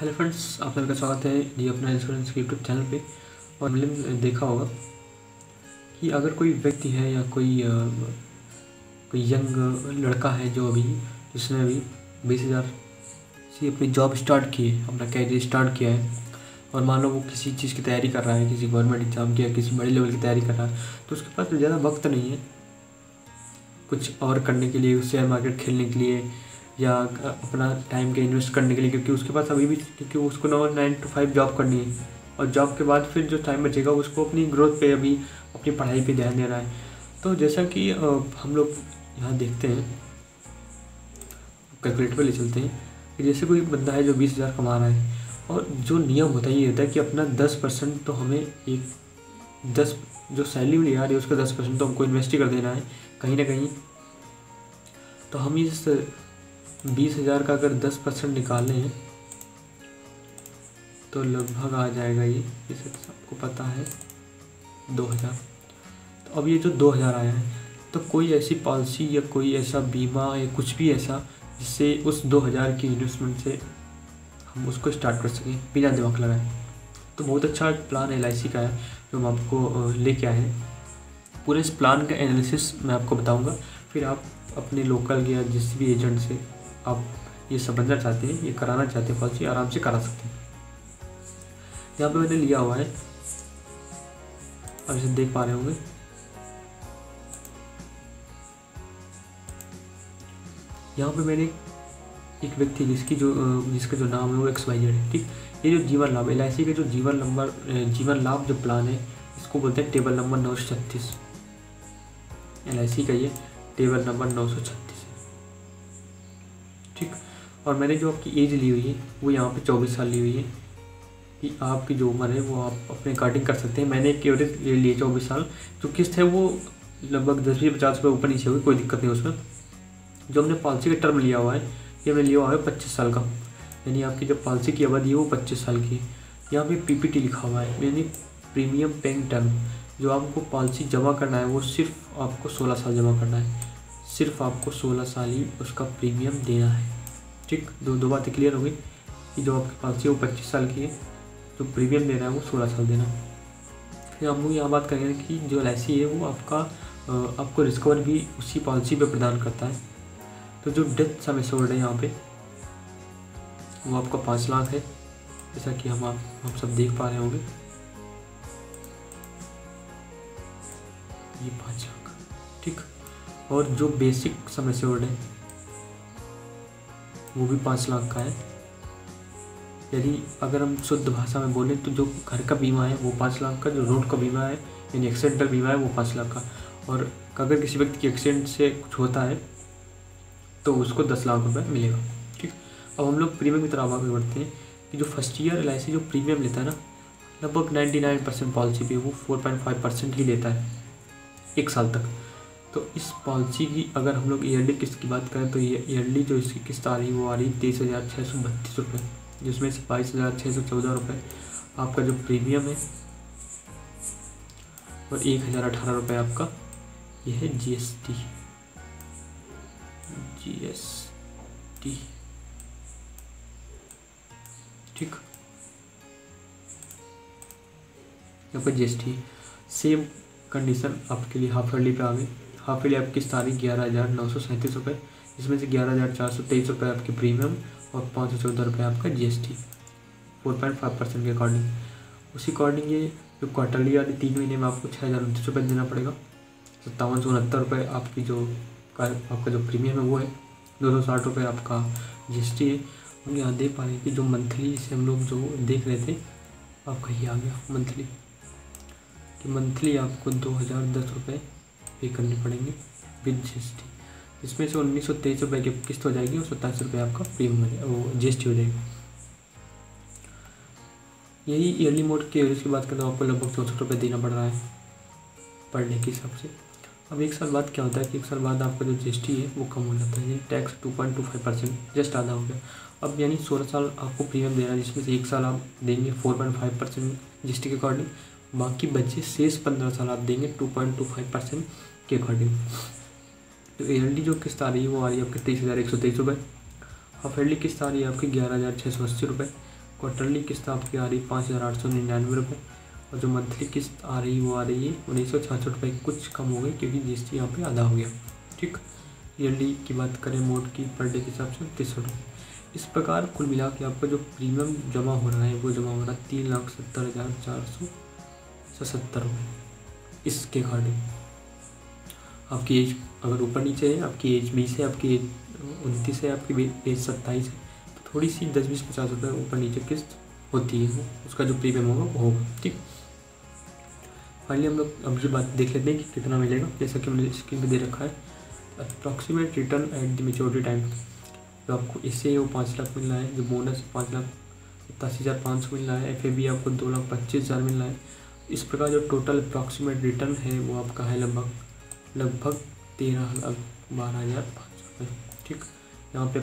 Hello friends, आप सबका स्वागत है जी अपना इंश्योरेंस के यूट्यूब चैनल पे। और मैंने देखा होगा कि अगर कोई व्यक्ति है या कोई यंग लड़का है जो अभी जिसने अभी 20,000 से अपनी जॉब स्टार्ट की है, अपना कैरियर स्टार्ट किया है, और मान लो वो किसी चीज़ की तैयारी कर रहा है, किसी गवर्नमेंट एग्ज़ाम की या किसी बड़े लेवल की तैयारी कर रहा है, तो उसके पास ज़्यादा वक्त नहीं है कुछ और करने के लिए, शेयर मार्केट खेलने के लिए या अपना टाइम के इन्वेस्ट करने के लिए, क्योंकि उसके पास अभी भी क्योंकि उसको 9 to 5 जॉब करनी है, और जॉब के बाद फिर जो टाइम बचेगा उसको अपनी ग्रोथ पे, अभी अपनी पढ़ाई पे ध्यान देना है। तो जैसा कि हम लोग यहाँ देखते हैं, कैलकुलेटर पे ले चलते हैं कि जैसे कोई बंदा है जो 20,000 कमा रहा है, और जो नियम होता है ये होता है कि अपना 10% तो हमें जो सैलरी मिली आ रही है उसका 10% तो हमको इन्वेस्ट ही कर देना है कहीं ना कहीं। तो हम इस 20,000 का अगर 10% निकालें तो लगभग आ जाएगा ये, जैसे सबको पता है 2,000। तो अब ये जो 2,000 आया है, तो कोई ऐसी पॉलिसी या कोई ऐसा बीमा या कुछ भी ऐसा जिससे उस 2,000 की इन्वेस्टमेंट से हम उसको स्टार्ट कर सकें बिना दिमाग लगाए। तो बहुत अच्छा प्लान LIC का है जो हम आपको लेके आए हैं। पूरे इस प्लान का एनालिसिस मैं आपको बताऊंगा, फिर आप अपने लोकल या जिस भी एजेंट से आप ये समझना चाहते हैं, ये कराना चाहते हैं पॉलिसी, आराम से करा सकते हैं। यहाँ पे मैंने लिया हुआ है, आप इसे देख पा रहे होंगे। यहाँ पे मैंने एक व्यक्ति जिसका जो नाम है वो XYZ है, ठीक। ये जो जीवन लाभ LIC का जो जीवन लाभ जो प्लान है, इसको बोलते हैं टेबल नंबर 936। LIC का ये टेबल नंबर 936 है, ठीक। और मैंने जो आपकी एज ली हुई है वो यहाँ पे 24 साल ली हुई है, कि आपकी जो उम्र है वो आप अपने अकॉर्डिंग कर सकते हैं। मैंने एक एवरेज ले ली 24 साल। जो किस्त है वो लगभग 10-50 रुपये ऊपर नीचे होगी, कोई दिक्कत नहीं उसमें। जो हमने पॉलिसी का टर्म लिया हुआ है, ये हमने लिया हुआ है 25 साल का, यानी आपकी जो पॉलिसी की अवधि है वो 25 साल की है। यहाँ पे PPT लिखा हुआ है, यानी प्रीमियम पेइंग टर्म। जो आपको पॉलिसी जमा करना है वो सिर्फ आपको 16 साल जमा करना है, सिर्फ आपको 16 साल ही उसका प्रीमियम देना है, ठीक। दो बातें क्लियर हो गई कि जो आपकी पॉलिसी है वो 25 साल की है, जो प्रीमियम देना है वो 16 साल देना। फिर हम लोग यहाँ बात करेंगे कि जो LIC है वो आपको रिकवर भी उसी पॉलिसी पे प्रदान करता है। तो जो डेथ सम एश्योर्ड है यहाँ पे वो आपका 5 लाख है, जैसा कि हम सब देख पा रहे होंगे, ये 5 लाख, ठीक। और जो बेसिक सम एश्योर्ड है वो भी 5 लाख का है। यदि अगर हम शुद्ध भाषा में बोलें तो जो घर का बीमा है वो 5 लाख का, जो रोड का बीमा है यानी एक्सीडेंटल बीमा है वो 5 लाख का, और अगर किसी व्यक्ति के एक्सीडेंट से कुछ होता है तो उसको 10 लाख रुपए मिलेगा, ठीक। अब हम लोग प्रीमियम की तरफ आगे बढ़ते हैं कि जो फर्स्ट ईयर LIC जो प्रीमियम लेता है ना, लगभग 99% पॉलिसी पे वो 4.5% ही लेता है 1 साल तक। तो इस पॉलिसी की अगर हम लोग ईयरली किस्त की बात करें तो ये ईयरली जो इसकी किस्त आ रही है वो आ रही है 23,632 रुपये, जिसमें से 22,614 रुपये आपका जो प्रीमियम है, और 1,018 रुपये आपका ये है GST, ठीक। यहाँ पर GST सेम कंडीशन आपके लिए हाफ ईयरली पे आ गई। हाफ ईयरली आपकी किस्त आ रही 11,937 रुपये, जिसमें से 11,423 रुपये आपके प्रीमियम और 514 रुपये आपका GST 4.5% के अकॉर्डिंग। उसी अकॉर्डिंग ये जो क्वार्टरली यानी 3 महीने में आपको 6,029 रुपये देना पड़ेगा। 5769 रुपये आपकी आपका जो प्रीमियम है वो है, 260 रुपये आपका GST है। हम यहाँ देख पा रहे हैं कि जो मंथली से हम लोग जो देख रहे थे, आपका ये आ गया मंथली, कि मंथली आपको 2,010 रुपये पे करने पड़ेंगे विद GST, जिसमें से 1,923 रुपये की किस्त हो जाएगी और 27 रुपये आपका प्रीमियम वो GST हो जाएगा। यही ईयरली मोड के एवरेज की बात करें तो आपको लगभग 64 रुपये देना पड़ रहा है पढ़ने के हिसाब से। अब 1 साल बाद क्या होता है कि 1 साल बाद आपका जो GST है वो कम हो जाता है, टैक्स 2.25%, जस्ट आधा हो गया। अब यानी 16 साल आपको प्रीमियम देना है, जिसमें से 1 साल आप देंगे 4.5% GST के अकॉर्डिंग, बाकी बचे शेष 15 साल आप देंगे 2.25% के अकॉर्डिंग। तो ईयरली जो किस्त आ रही है वो आ रही है आपके 23,123 रुपये। हाफ ईयरली किस्त आ रही है आपकी 11,680 रुपये, क्वार्टरली किस्त आपकी आ रही 5,899 रुपये, और जो मंथली किस्त आ रही वो आ रही है 1966 रुपये, कुछ कम हो गई क्योंकि जीएसटी यहाँ पे आधा हो गया। ठीक, ईयरली की बात करें मोड की पर डे के हिसाब से 33 रुपये। इस प्रकार कुल मिला के आपका जो प्रीमियम जमा हो रहा है वो जमा हो रहा है 3,70,477 रुपये इसके अकॉर्डिंग। आपकी एज अगर ऊपर नीचे है, आपकी एज 20 है, आपकी एज 29 है, आपकी एज 27 है, तो थोड़ी सी 10-20-50 रुपये ऊपर नीचे किस्त होती है, उसका जो प्रीमियम होगा वो होगा। ठीक, फाइनली हम लोग अब ये बात देख लेते हैं कि कितना मिलेगा। जैसा कि हमने स्क्रीन पे दे रखा है, approximate return at the maturity time, जो आपको इससे वो 5 लाख मिल रहा है, जो बोनस 5,87,500 मिल रहा है, FAB आपको 2,25,000 मिल रहा है। इस प्रकार जो टोटल अप्रॉक्सीमेट रिटर्न है वो आपका है लगभग 13,12,500 रुपये। ठीक, यहाँ पे